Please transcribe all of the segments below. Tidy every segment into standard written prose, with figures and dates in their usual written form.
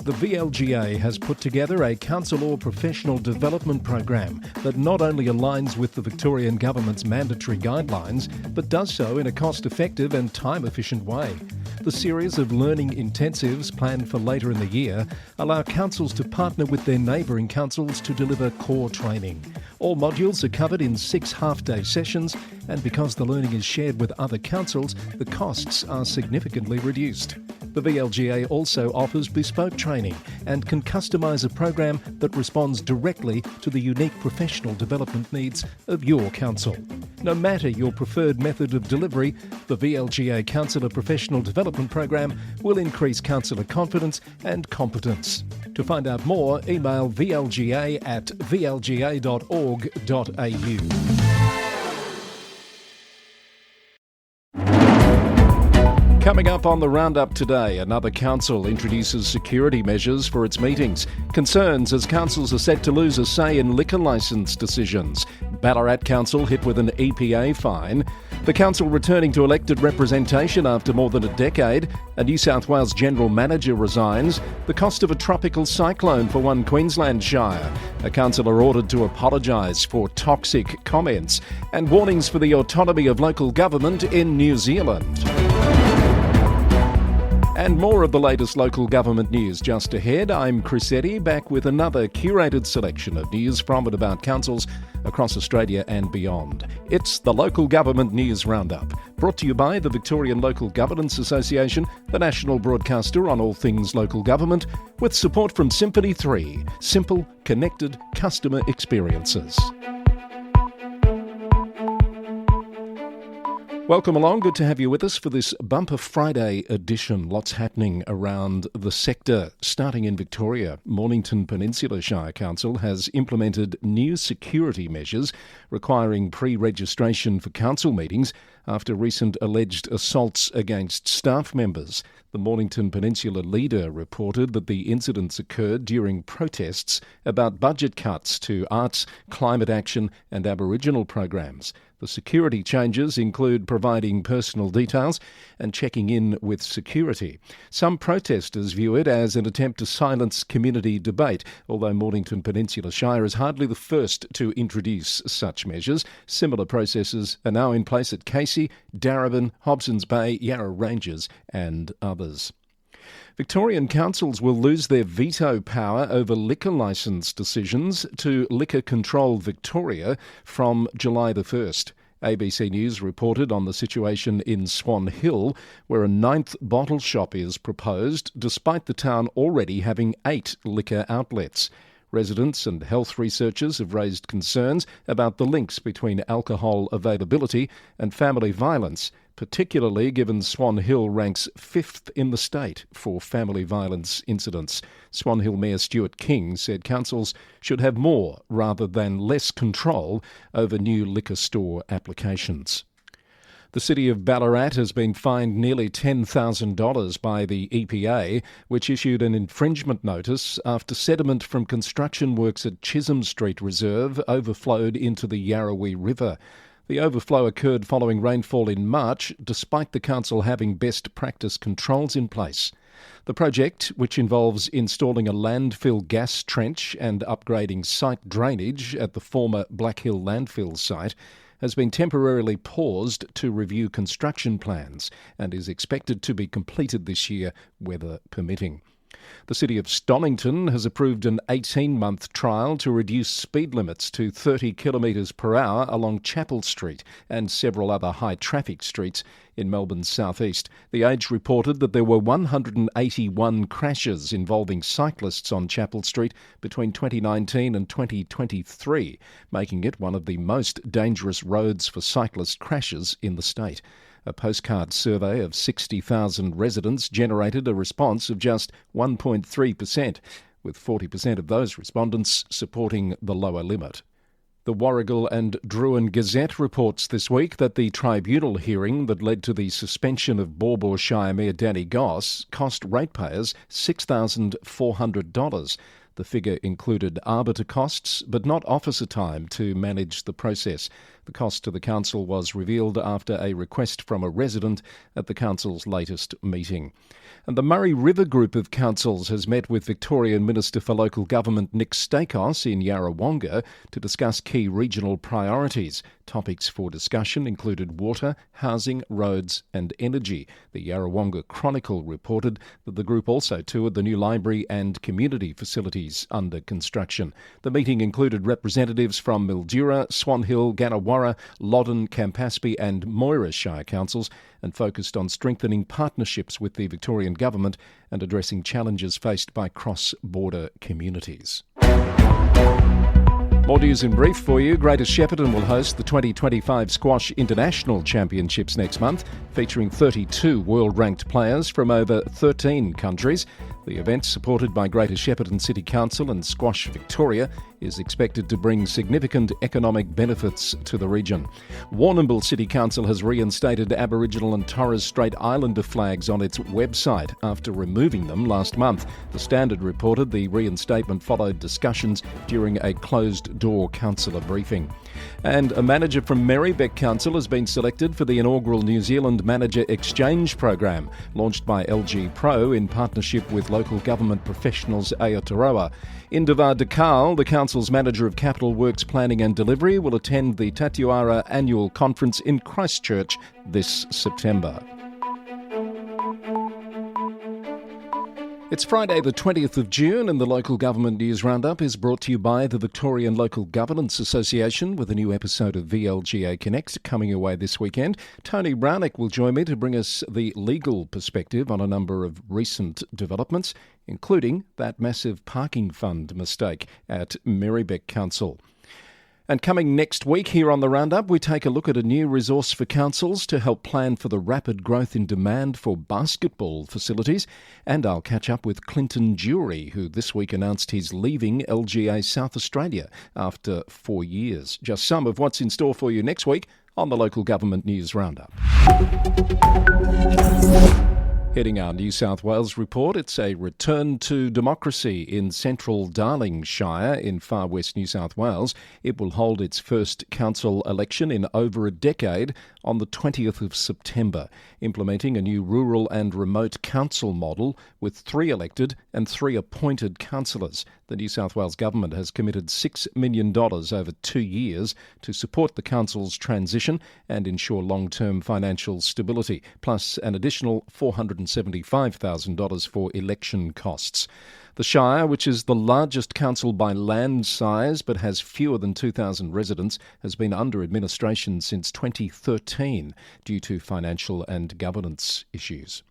The VLGA has put together a councillor professional development program that not only aligns with the Victorian Government's mandatory guidelines, but does so in a cost-effective and time-efficient way. The series of learning intensives planned for later in the year allow councils to partner with their neighbouring councils to deliver core training. All modules are covered in 6 half-day sessions, and because the learning is shared with other councils, the costs are significantly reduced. The VLGA also offers bespoke training and can customise a program that responds directly to the unique professional development needs of your council. No matter your preferred method of delivery, the VLGA Councillor Professional Development Program will increase councillor confidence and competence. To find out more, email vlga@vlga.org.au. Coming up on the Roundup today, another council introduces security measures for its meetings. Concerns as councils are set to lose a say in liquor licence decisions. Ballarat Council hit with an EPA fine. The council returning to elected representation after more than a decade. A New South Wales General Manager resigns. The cost of a tropical cyclone for one Queensland shire. A councillor ordered to apologise for toxic comments. And warnings for the autonomy of local government in New Zealand. And more of the latest local government news just ahead. I'm Chris Eddy, back with another curated selection of news from and about councils across Australia and beyond. It's the Local Government News Roundup, brought to you by the Victorian Local Governance Association, the national broadcaster on all things local government, with support from Symphony 3, simple, connected customer experiences. Welcome along. Good to have you with us for this Bumper Friday edition. Lots happening around the sector. Starting in Victoria, Mornington Peninsula Shire Council has implemented new security measures requiring pre-registration for council meetings after recent alleged assaults against staff members. The Mornington Peninsula leader reported that the incidents occurred during protests about budget cuts to arts, climate action and Aboriginal programs. The security changes include providing personal details and checking in with security. Some protesters view it as an attempt to silence community debate, although Mornington Peninsula Shire is hardly the first to introduce such measures. Similar processes are now in place at Casey, Darebin, Hobsons Bay, Yarra Ranges and others. Victorian councils will lose their veto power over liquor licence decisions to Liquor Control Victoria from July the 1st. ABC News reported on the situation in Swan Hill, where a 9th bottle shop is proposed, despite the town already having 8 liquor outlets. Residents and health researchers have raised concerns about the links between alcohol availability and family violence, particularly given Swan Hill ranks 5th in the state for family violence incidents. Swan Hill Mayor Stuart King said councils should have more rather than less control over new liquor store applications. The city of Ballarat has been fined nearly $10,000 by the EPA, which issued an infringement notice after sediment from construction works at Chisholm Street Reserve overflowed into the Yarrawee River. The overflow occurred following rainfall in March, despite the council having best practice controls in place. The project, which involves installing a landfill gas trench and upgrading site drainage at the former Black Hill landfill site, has been temporarily paused to review construction plans and is expected to be completed this year, weather permitting. The City of Stonnington has approved an 18-month trial to reduce speed limits to 30 kilometres per hour along Chapel Street and several other high-traffic streets in Melbourne's southeast. The Age reported that there were 181 crashes involving cyclists on Chapel Street between 2019 and 2023, making it one of the most dangerous roads for cyclist crashes in the state. A postcard survey of 60,000 residents generated a response of just 1.3%, with 40% of those respondents supporting the lower limit. The Warragul and Druin Gazette reports this week that the tribunal hearing that led to the suspension of Baw Baw Shire Mayor Danny Goss cost ratepayers $6,400. The figure included arbiter costs, but not officer time to manage the process. The cost to the council was revealed after a request from a resident at the council's latest meeting. And the Murray River Group of Councils has met with Victorian Minister for Local Government Nick Stakos in Yarrawonga to discuss key regional priorities. Topics for discussion included water, housing, roads and energy. The Yarrawonga Chronicle reported that the group also toured the new library and community facilities under construction. The meeting included representatives from Mildura, Swan Hill, Gannawarra, Loddon, Campaspe and Moira Shire councils and focused on strengthening partnerships with the Victorian Government and addressing challenges faced by cross-border communities. More news in brief for you. Greater Shepparton will host the 2025 Squash International Championships next month, featuring 32 world-ranked players from over 13 countries. The event, supported by Greater Shepparton City Council and Squash Victoria, is expected to bring significant economic benefits to the region. Warrnambool City Council has reinstated Aboriginal and Torres Strait Islander flags on its website after removing them last month. The Standard reported the reinstatement followed discussions during a closed-door councillor briefing. And a manager from Marybeck Council has been selected for the inaugural New Zealand Manager Exchange program, launched by LG Pro in partnership with local government professionals Aotearoa. Indevar Dekal, the council's manager of capital works planning and delivery, will attend the Tatuara annual conference in Christchurch this September. It's Friday the 20th of June and the Local Government News Roundup is brought to you by the Victorian Local Governance Association with a new episode of VLGA Connect coming your way this weekend. Tony Brownick will join me to bring us the legal perspective on a number of recent developments, including that massive parking fund mistake at Marybeck Council. And coming next week here on the Roundup, we take a look at a new resource for councils to help plan for the rapid growth in demand for basketball facilities. And I'll catch up with Clinton Jury, who this week announced he's leaving LGA South Australia after 4 years. Just some of what's in store for you next week on the Local Government News Roundup. Heading our New South Wales report, it's a return to democracy in central Darling Shire in far west New South Wales. It will hold its first council election in over a decade on the 20th of September, implementing a new rural and remote council model with 3 elected and 3 appointed councillors. The New South Wales Government has committed $6 million over 2 years to support the council's transition and ensure long-term financial stability, plus an additional $475,000 for election costs. The Shire, which is the largest council by land size but has fewer than 2,000 residents, has been under administration since 2013 due to financial and governance issues.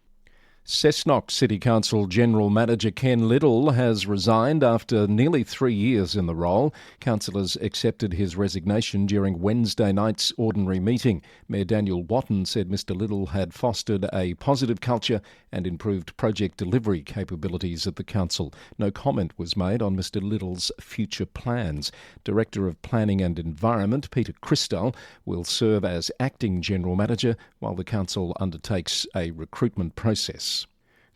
Cessnock City Council General Manager Ken Liddle has resigned after nearly 3 years in the role. Councillors accepted his resignation during Wednesday night's ordinary meeting. Mayor Daniel Watton said Mr Liddle had fostered a positive culture and improved project delivery capabilities at the council. No comment was made on Mr Liddle's future plans. Director of Planning and Environment Peter Christel will serve as acting General Manager while the council undertakes a recruitment process.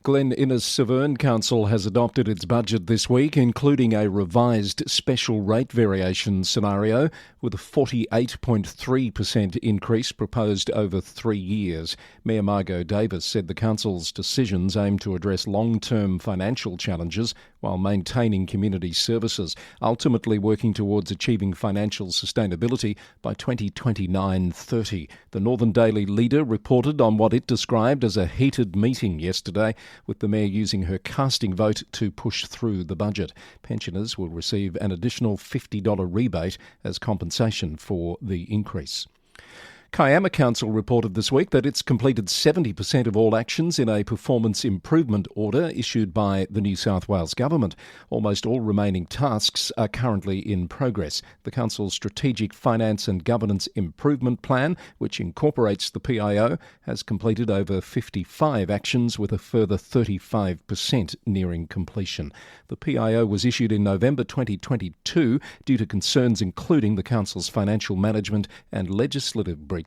Glen Innes Severn Council has adopted its budget this week, including a revised special rate variation scenario with a 48.3% increase proposed over 3 years. Mayor Margot Davis said the council's decisions aim to address long-term financial challenges while maintaining community services, ultimately working towards achieving financial sustainability by 2029-30. The Northern Daily Leader reported on what it described as a heated meeting yesterday, with the Mayor using her casting vote to push through the budget. Pensioners will receive an additional $50 rebate as compensation for the increase. Kiama Council reported this week that it's completed 70% of all actions in a performance improvement order issued by the New South Wales Government. Almost all remaining tasks are currently in progress. The Council's Strategic Finance and Governance Improvement Plan, which incorporates the PIO, has completed over 55 actions with a further 35% nearing completion. The PIO was issued in November 2022 due to concerns including the Council's financial management and legislative breaches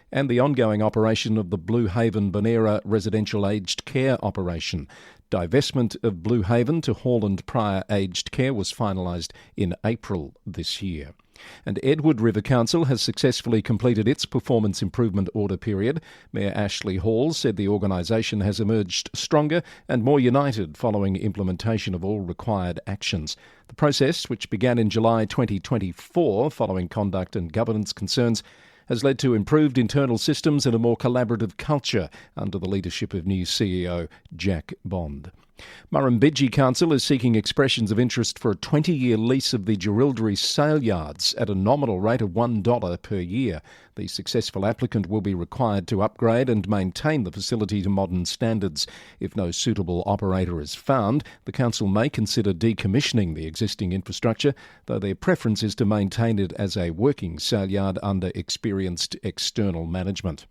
and the ongoing operation of the Blue Haven Bonera residential aged care operation. Divestment of Blue Haven to Hawland Prior Aged Care was finalised in April this year. And Edward River Council has successfully completed its performance improvement order period. Mayor Ashley Hall said the organisation has emerged stronger and more united following implementation of all required actions. The process, which began in July 2024 following conduct and governance concerns, has led to improved internal systems and a more collaborative culture under the leadership of new CEO Jack Bond. Murrumbidgee Council is seeking expressions of interest for a 20-year lease of the Jerilderie sale yards at a nominal rate of $1 per year. The successful applicant will be required to upgrade and maintain the facility to modern standards. If no suitable operator is found, the council may consider decommissioning the existing infrastructure, though their preference is to maintain it as a working sale yard under experienced external management.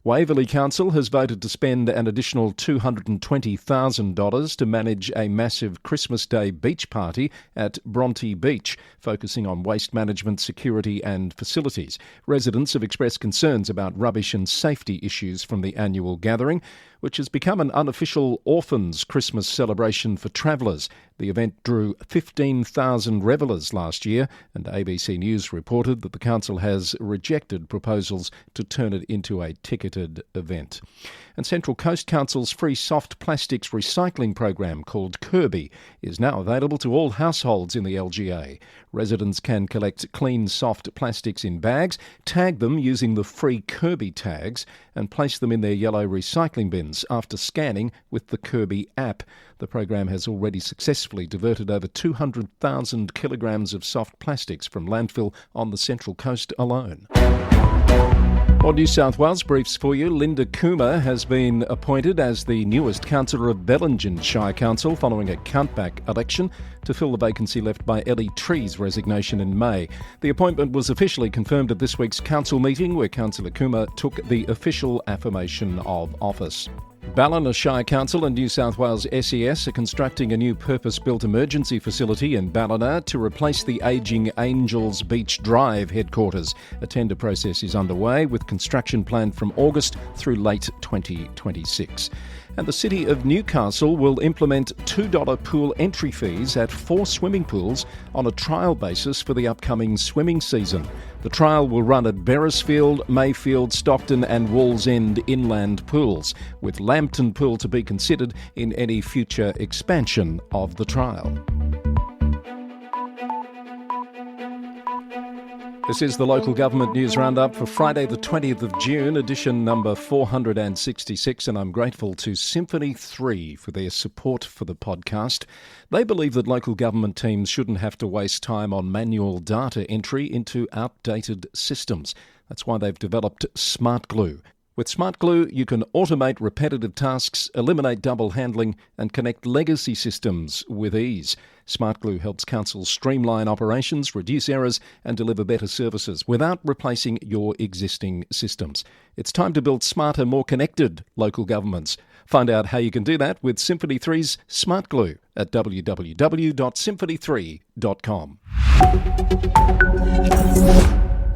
Waverley Council has voted to spend an additional $220,000 to manage a massive Christmas Day beach party at Bronte Beach, focusing on waste management, security and facilities. Residents have expressed concerns about rubbish and safety issues from the annual gathering, which has become an unofficial orphans' Christmas celebration for travellers. The event drew 15,000 revellers last year, and ABC News reported that the council has rejected proposals to turn it into a ticketed event. And Central Coast Council's free soft plastics recycling program, called Kirby, is now available to all households in the LGA. Residents can collect clean soft plastics in bags, tag them using the free Kirby tags, and place them in their yellow recycling bins after scanning with the Kirby app. The program has already successfully diverted over 200,000 kilograms of soft plastics from landfill on the Central Coast alone. On New South Wales briefs for you, Linda Coomer has been appointed as the newest councillor of Bellingen Shire Council following a countback election to fill the vacancy left by Ellie Tree's resignation in May. The appointment was officially confirmed at this week's council meeting, where Councillor Coomer took the official affirmation of office. Ballina Shire Council and New South Wales SES are constructing a new purpose-built emergency facility in Ballina to replace the ageing Angels Beach Drive headquarters. A tender process is underway, with construction planned from August through late 2026. And the City of Newcastle will implement $2 pool entry fees at 4 swimming pools on a trial basis for the upcoming swimming season. The trial will run at Beresfield, Mayfield, Stockton and Wallsend inland pools, with Lambton Pool to be considered in any future expansion of the trial. This is the Local Government News Roundup for Friday the 20th of June, edition number 466, and I'm grateful to Symphony 3 for their support for the podcast. They believe that local government teams shouldn't have to waste time on manual data entry into outdated systems. That's why they've developed Smart Glue. With Smart Glue, you can automate repetitive tasks, eliminate double handling, and connect legacy systems with ease. Smart Glue helps councils streamline operations, reduce errors, and deliver better services without replacing your existing systems. It's time to build smarter, more connected local governments. Find out how you can do that with Symphony 3's Smart Glue at www.symphony3.com.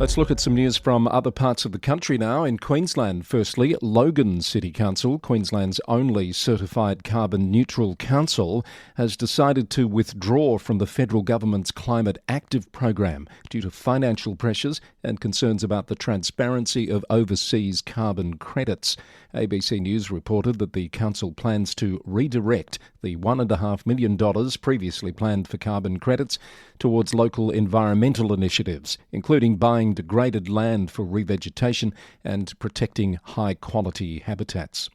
Let's look at some news from other parts of the country now. In Queensland, firstly, Logan City Council, Queensland's only certified carbon-neutral council, has decided to withdraw from the federal government's Climate Active program due to financial pressures and concerns about the transparency of overseas carbon credits. ABC News reported that the council plans to redirect the $1.5 million previously planned for carbon credits towards local environmental initiatives, including buying degraded land for revegetation and protecting high-quality habitats.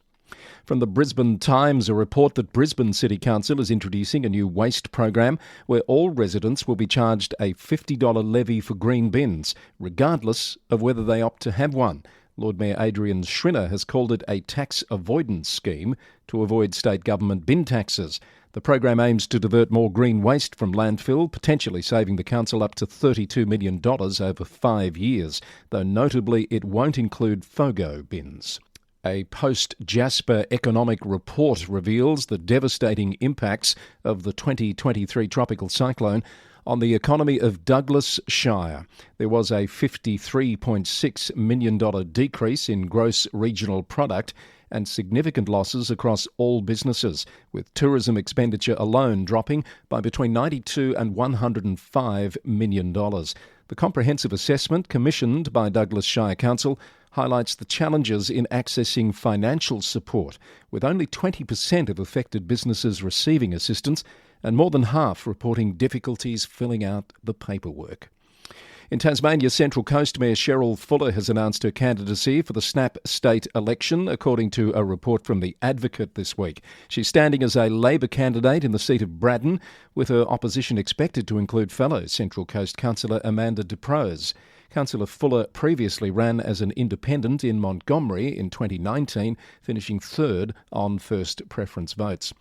From the Brisbane Times, a report that Brisbane City Council is introducing a new waste program where all residents will be charged a $50 levy for green bins, regardless of whether they opt to have one. Lord Mayor Adrian Schrinner has called it a tax avoidance scheme to avoid state government bin taxes. The program aims to divert more green waste from landfill, potentially saving the council up to $32 million over 5 years, though notably it won't include FOGO bins. A post-Jasper economic report reveals the devastating impacts of the 2023 tropical cyclone on the economy of Douglas Shire. There was a $53.6 million decrease in gross regional product and significant losses across all businesses, with tourism expenditure alone dropping by between $92 and $105 million. The comprehensive assessment commissioned by Douglas Shire Council highlights the challenges in accessing financial support, with only 20% of affected businesses receiving assistance and more than half reporting difficulties filling out the paperwork. In Tasmania, Central Coast Mayor Cheryl Fuller has announced her candidacy for the Snap state election, according to a report from The Advocate this week. She's standing as a Labor candidate in the seat of Braddon, with her opposition expected to include fellow Central Coast councillor Amanda DeProse. Councillor Fuller previously ran as an independent in Montgomery in 2019, finishing third on first preference votes.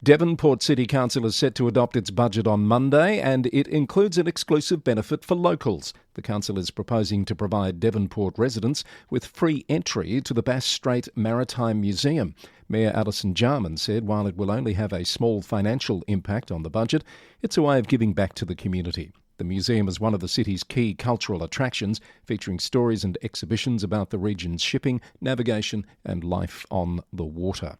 Devonport City Council is set to adopt its budget on Monday, and it includes an exclusive benefit for locals. The council is proposing to provide Devonport residents with free entry to the Bass Strait Maritime Museum. Mayor Alison Jarman said while it will only have a small financial impact on the budget, it's a way of giving back to the community. The museum is one of the city's key cultural attractions, featuring stories and exhibitions about the region's shipping, navigation and life on the water.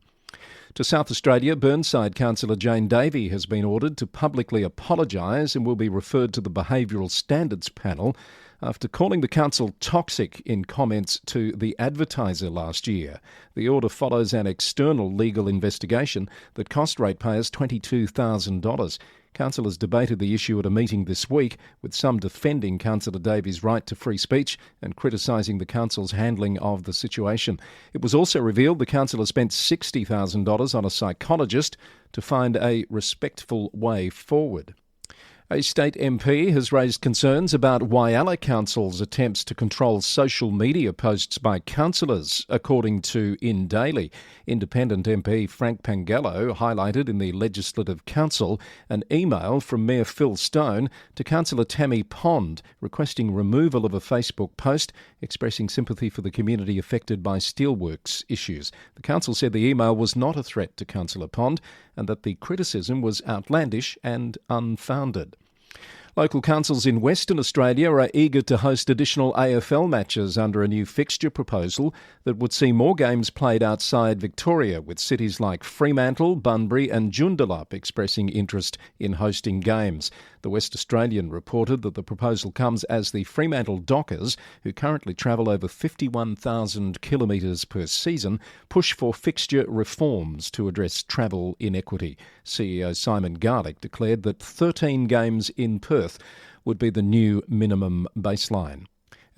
To South Australia, Burnside councillor Jane Davey has been ordered to publicly apologise and will be referred to the Behavioural Standards Panel after calling the council toxic in comments to The Advertiser last year. The order follows an external legal investigation that cost ratepayers $22,000. Councillors debated the issue at a meeting this week, with some defending Councillor Davies' right to free speech and criticising the council's handling of the situation. It was also revealed the councillor spent $60,000 on a psychologist to find a respectful way forward. A state MP has raised concerns about Whyalla Council's attempts to control social media posts by councillors, according to In Daily. Independent MP Frank Pangello highlighted in the Legislative Council an email from Mayor Phil Stone to Councillor Tammy Pond requesting removal of a Facebook post expressing sympathy for the community affected by steelworks issues. The council said the email was not a threat to Councillor Pond and that the criticism was outlandish and unfounded. Local councils in Western Australia are eager to host additional AFL matches under a new fixture proposal that would see more games played outside Victoria, with cities like Fremantle, Bunbury and Joondalup expressing interest in hosting games. The West Australian reported that the proposal comes as the Fremantle Dockers, who currently travel over 51,000 kilometres per season, push for fixture reforms to address travel inequity. CEO Simon Garlick declared that 13 games in Perth would be the new minimum baseline.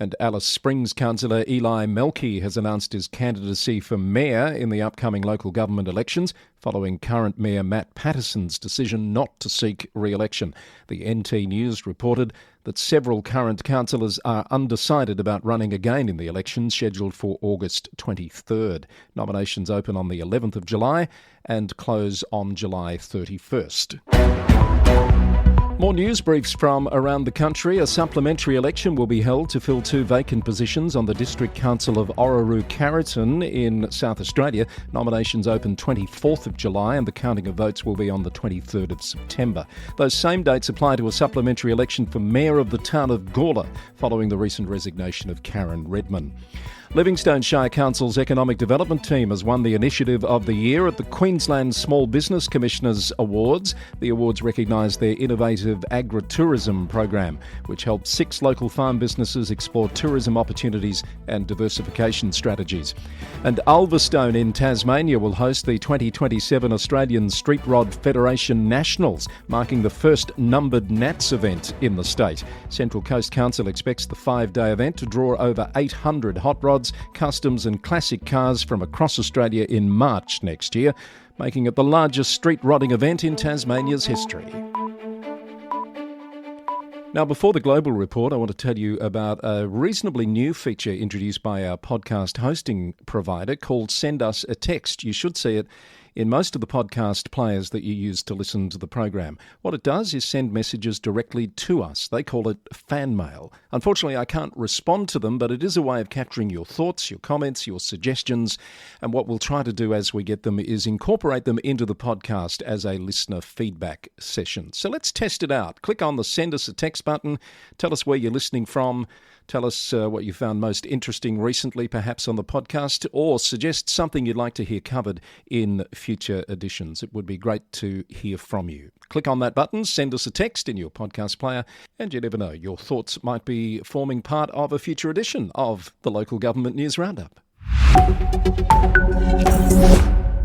And Alice Springs councillor Eli Melky has announced his candidacy for mayor in the upcoming local government elections, following current Mayor Matt Patterson's decision not to seek re-election. The NT News reported that several current councillors are undecided about running again in the election scheduled for August 23rd. Nominations open on the 11th of July and close on July 31st. More news briefs from around the country. A supplementary election will be held to fill 2 vacant positions on the District Council of Orroroo-Carrollton in South Australia. Nominations open 24th of July and the counting of votes will be on the 23rd of September. Those same dates apply to a supplementary election for Mayor of the town of Gawler, following the recent resignation of Karen Redman. Livingstone Shire Council's Economic Development Team has won the Initiative of the Year at the Queensland Small Business Commissioners Awards. The awards recognise their innovative agritourism program, which helped 6 local farm businesses explore tourism opportunities and diversification strategies. And Ulverstone in Tasmania will host the 2027 Australian Street Rod Federation Nationals, marking the first numbered Nats event in the state. Central Coast Council expects the 5-day event to draw over 800 hot rods, customs and classic cars from across Australia in March next year, making it the largest street rodding event in Tasmania's history. Now, before the Global Report, I want to tell you about a reasonably new feature introduced by our podcast hosting provider called Send Us a Text. You should see it in most of the podcast players that you use to listen to the program. What it does is send messages directly to us. They call it fan mail. Unfortunately, I can't respond to them, but it is a way of capturing your thoughts, your comments, your suggestions. And what we'll try to do as we get them is incorporate them into the podcast as a listener feedback session. So let's test it out. Click on the Send Us a Text button. Tell us where you're listening from. Tell us what you found most interesting recently, perhaps on the podcast, or suggest something you'd like to hear covered in future editions. It would be great to hear from you. Click on that button, send us a text in your podcast player, and you never know, your thoughts might be forming part of a future edition of the Local Government News Roundup.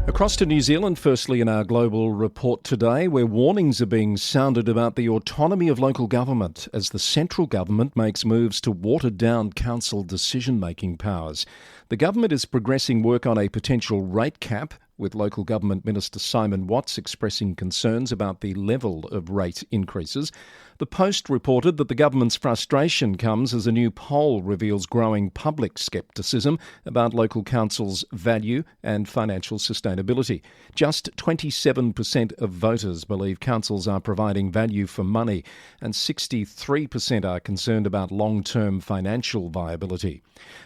Across to New Zealand, firstly in our global report today, where warnings are being sounded about the autonomy of local government as the central government makes moves to water down council decision-making powers. The government is progressing work on a potential rate cap, with Local Government Minister Simon Watts expressing concerns about the level of rate increases. The Post reported that the government's frustration comes as a new poll reveals growing public scepticism about local councils' value and financial sustainability. Just 27% of voters believe councils are providing value for money, and 63% are concerned about long-term financial viability.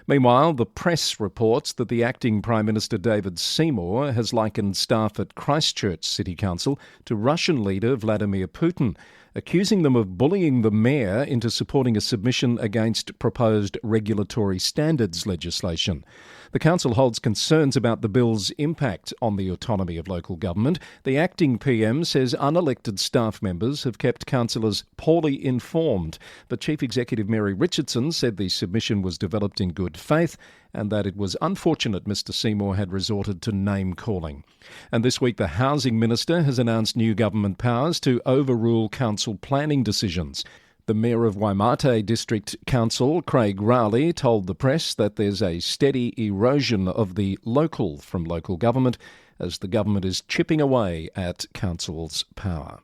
Meanwhile, the press reports that the acting Prime Minister David Seymour has likened staff at Christchurch City Council to Russian leader Vladimir Putin, accusing them of bullying the mayor into supporting a submission against proposed regulatory standards legislation. The council holds concerns about the bill's impact on the autonomy of local government. The acting PM says unelected staff members have kept councillors poorly informed, but Chief Executive Mary Richardson said the submission was developed in good faith and that it was unfortunate Mr Seymour had resorted to name-calling. And this week the Housing Minister has announced new government powers to overrule council planning decisions. The Mayor of Waimate District Council, Craig Rowley, told the press that there's a steady erosion of the local from local government as the government is chipping away at council's power.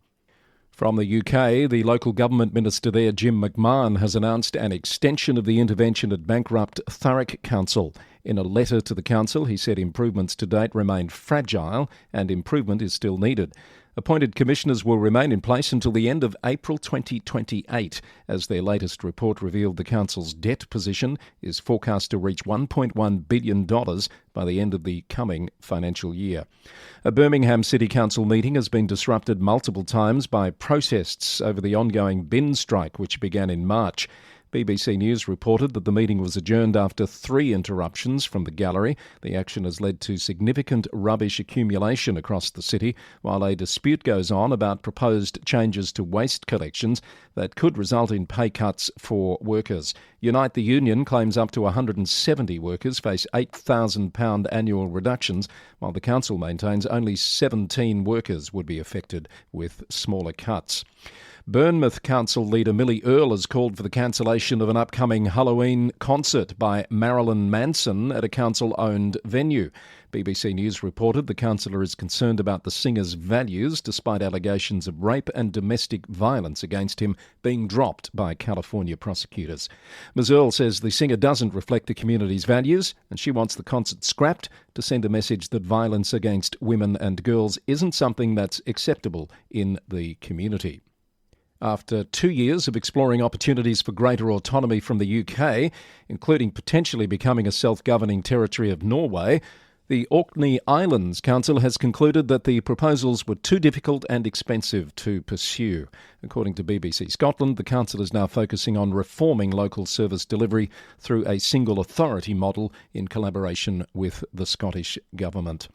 From the UK, the local government minister there, Jim McMahon, has announced an extension of the intervention at bankrupt Thurrock Council. In a letter to the council, he said improvements to date remain fragile and improvement is still needed. Appointed commissioners will remain in place until the end of April 2028, as their latest report revealed the council's debt position is forecast to reach $1.1 billion by the end of the coming financial year. A Birmingham City Council meeting has been disrupted multiple times by protests over the ongoing bin strike, which began in March. BBC News reported that the meeting was adjourned after 3 interruptions from the gallery. The action has led to significant rubbish accumulation across the city, while a dispute goes on about proposed changes to waste collections that could result in pay cuts for workers. Unite the Union claims up to 170 workers face £8,000 annual reductions, while the council maintains only 17 workers would be affected with smaller cuts. Bournemouth Council leader Millie Earle has called for the cancellation of an upcoming Halloween concert by Marilyn Manson at a council-owned venue. BBC News reported the councillor is concerned about the singer's values despite allegations of rape and domestic violence against him being dropped by California prosecutors. Ms Earle says the singer doesn't reflect the community's values and she wants the concert scrapped to send a message that violence against women and girls isn't something that's acceptable in the community. After 2 years of exploring opportunities for greater autonomy from the UK, including potentially becoming a self-governing territory of Norway, the Orkney Islands Council has concluded that the proposals were too difficult and expensive to pursue. According to BBC Scotland, the council is now focusing on reforming local service delivery through a single authority model in collaboration with the Scottish Government.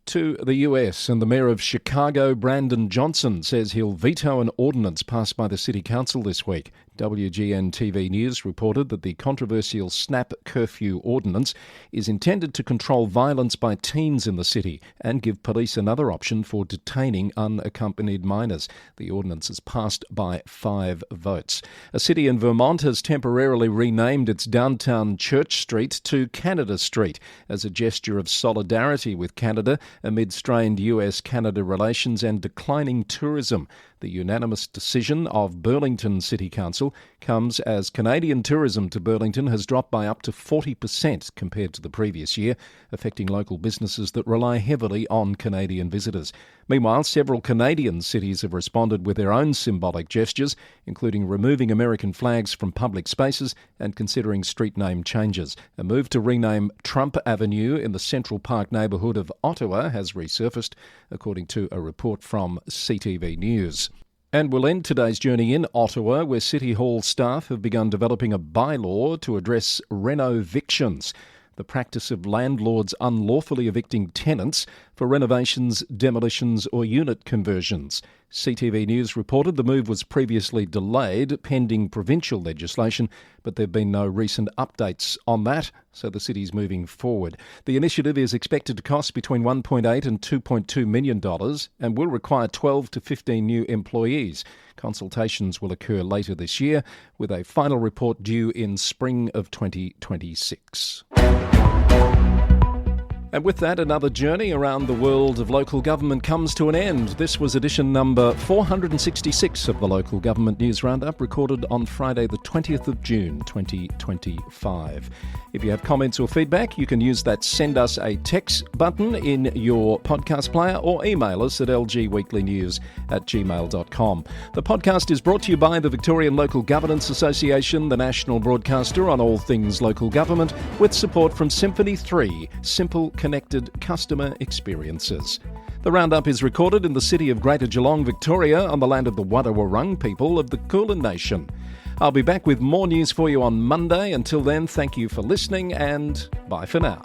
To the US, and the Mayor of Chicago, Brandon Johnson, says he'll veto an ordinance passed by the City Council this week. WGN-TV News reported that the controversial snap curfew ordinance is intended to control violence by teens in the city and give police another option for detaining unaccompanied minors. The ordinance is passed by 5 votes. A city in Vermont has temporarily renamed its downtown Church Street to Canada Street as a gesture of solidarity with Canada amid strained US-Canada relations and declining tourism. The unanimous decision of Burlington City Council comes as Canadian tourism to Burlington has dropped by up to 40% compared to the previous year, affecting local businesses that rely heavily on Canadian visitors. Meanwhile, several Canadian cities have responded with their own symbolic gestures, including removing American flags from public spaces and considering street name changes. A move to rename Trump Avenue in the Central Park neighbourhood of Ottawa has resurfaced, according to a report from CTV News. And we'll end today's journey in Ottawa, where City Hall staff have begun developing a bylaw to address renovictions, the practice of landlords unlawfully evicting tenants for renovations, demolitions or unit conversions. CTV News reported the move was previously delayed pending provincial legislation, but there have been no recent updates on that, so the city's moving forward. The initiative is expected to cost between $1.8 and $2.2 million and will require 12 to 15 new employees. Consultations will occur later this year, with a final report due in spring of 2026. And with that, another journey around the world of local government comes to an end. This was edition number 466 of the Local Government News Roundup, recorded on Friday the 20th of June 2025. If you have comments or feedback, you can use that Send Us a Text button in your podcast player or email us at lgweeklynews@gmail.com. The podcast is brought to you by the Victorian Local Governance Association, the national broadcaster on all things local government, with support from Symphony 3, Simple Connected Customer Experiences. The Roundup is recorded in the city of Greater Geelong, Victoria, on the land of the Wadawurrung people of the Kulin Nation. I'll be back with more news for you on Monday. Until then, thank you for listening and bye for now.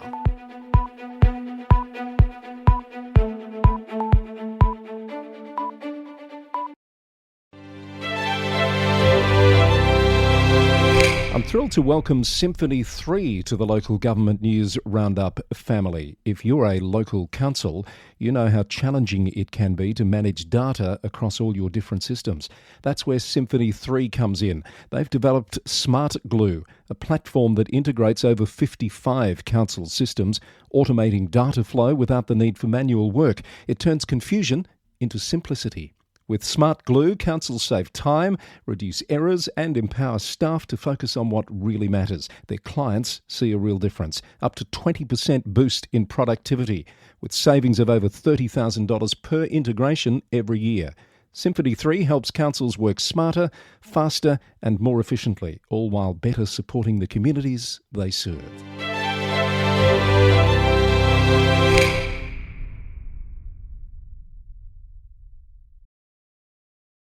I'm thrilled to welcome Symphony 3 to the Local Government News Roundup family. If you're a local council, you know how challenging it can be to manage data across all your different systems. That's where Symphony 3 comes in. They've developed Smart Glue, a platform that integrates over 55 council systems, automating data flow without the need for manual work. It turns confusion into simplicity. With Smart Glue, councils save time, reduce errors and empower staff to focus on what really matters. Their clients see a real difference, up to 20% boost in productivity, with savings of over $30,000 per integration every year. Symphony 3 helps councils work smarter, faster and more efficiently, all while better supporting the communities they serve.